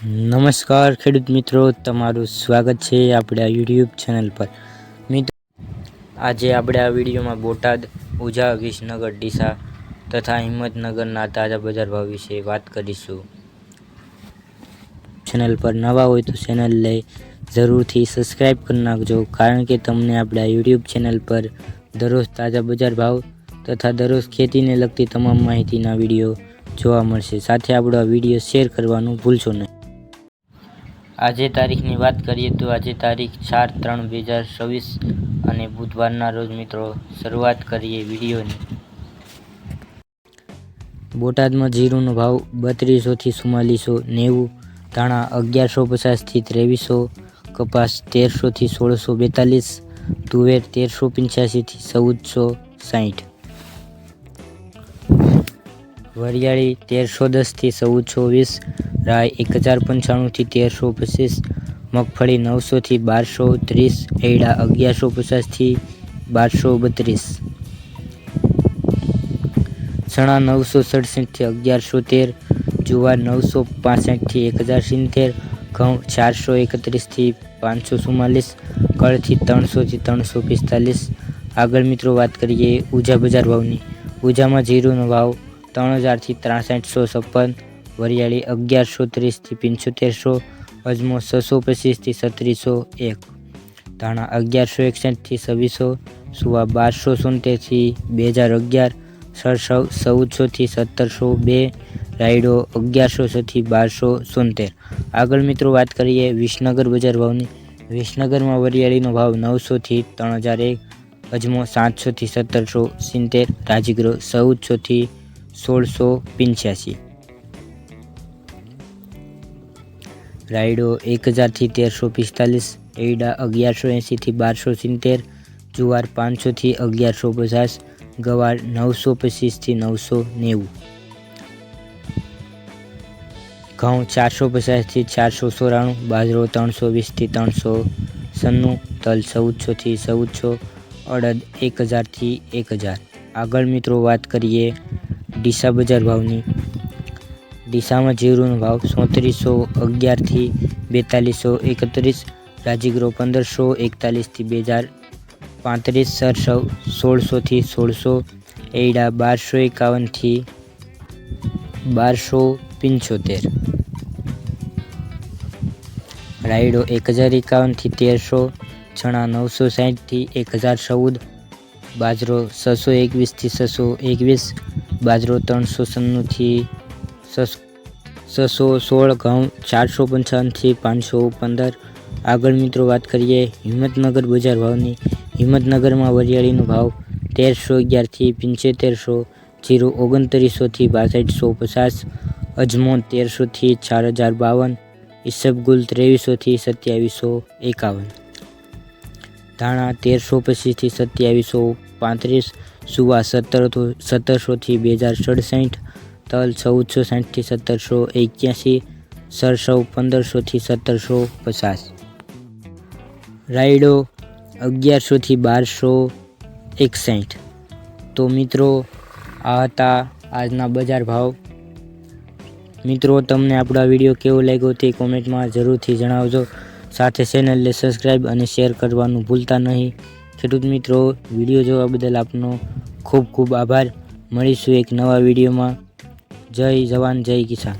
નમસ્કાર ખેડૂત મિત્રો, તમારું સ્વાગત છે આપણા યુટ્યુબ ચેનલ પર। મિત્રો, આજે આપણે આ વિડીયોમાં બોટાદ, ઉઝા, વિસનગર, ડીસા તથા હિંમતનગરના તાજા બજાર ભાવ વિશે વાત કરીશું। ચેનલ પર નવા હોય તો ચેનલને જરૂરથી સબસ્ક્રાઈબ કરી નાખજો, કારણ કે તમને આપણા યુટ્યુબ ચેનલ પર દરરોજ તાજા બજાર ભાવ તથા દરરોજ ખેતીને લગતી તમામ માહિતીના વિડીયો જોવા મળશે। સાથે આપણો આ વિડીયો શેર કરવાનું ભૂલશો નહીં। આજે તારીખની વાત કરીએ તો આજે તારીખ 4/3/2026 અને બુધવારના રોજ મિત્રો શરૂઆત કરીએ વિડીયોની। બોટાદમાં જીરુંનો ભાવ 3200 થી 4490, ધાણા 1150 થી 2300, કપાસ 1300 થી 1642, તુવેર 1385 થી 1460, વરિયાળી 1310 થી 1420, રાય 1095 થી 1325, મગફળી 900 થી 1230, એડા 1150 થી 1232, ચણા 967 થી 1113, જુવાર 965 થી 1070, ઘઉં 431 થી 544, કળથી 300 થી 345। આગળ મિત્રો વાત કરીએ ઉઝા બજાર ભાવની। ઉઝામાં જીરુંનો ભાવ 3000 થી 6356, વરિયાળી 1130 થી 7500, અજમો 625 થી 3701, ધાણા 1161 થી 2600, સુવા 1270 થી 2011, સરસવ 1400 થી 1702, રાયડો 1106 થી 1270। આગળ મિત્રો વાત કરીએ વિસનગર બજાર ભાવની। વિસનગરમાં વરિયાળીનો ભાવ 900 થી 3001, અજમો 700 થી 1770, રાજગરો 1400 થી 1685, રાયડો 1000 થી 1345, એડા 1180 થી 1270, જુવાર 500 થી 1150, ગવાર 925 થી 990, ઘઉં 450 થી 494, બાજરો 320 થી 396, તલ 1400 થી 1400, અડદ 1000 થી 1000। આગળ મિત્રો વાત કરીએ ડીસા બજાર ભાવની। ડીસામાં જીરુંનો ભાવ 3411 થી 4231, રાજગરો 1541 થી 2035, સરસવ 1600 થી 1600, એડા 1251 થી 1275, રાયડો 1051 થી 1300, ચણા 960 થી 1014, બાજરો 621 થી 621, બાજરો 396 થી 616, ઘઉં 455 થી 515। આગળ મિત્રો વાત કરીએ હિંમતનગર બજાર ભાવની। હિંમતનગરમાં વરિયાળીનો ભાવ 1311 થી 7500, જીરું 2900 થી 6250, અજમો 1300 થી 4052, ઈસબગુલ 2300 થી 2751, ધાણા 1325 થી 2735, સુવા 1700 થી 2067, તલ 1460 થી 1781, સરસવ 1500 થી 1750, રાયડો 1100 થી 1261। તો મિત્રો આ હતા આજના બજાર ભાવ। મિત્રો તમને આપણો વિડીયો કેવો લાગ્યો તે કોમેન્ટમાં જરૂરથી જણાવજો, સાથે ચેનલને સબસ્ક્રાઈબ અને શેર કરવાનું ભૂલતા નહીં। ખેડૂત મિત્રો, વિડીયો જોવા બદલ આપનો ખૂબ ખૂબ આભાર। મળીશું એક નવા વિડીયોમાં। જય જવાન, જય કિસાન।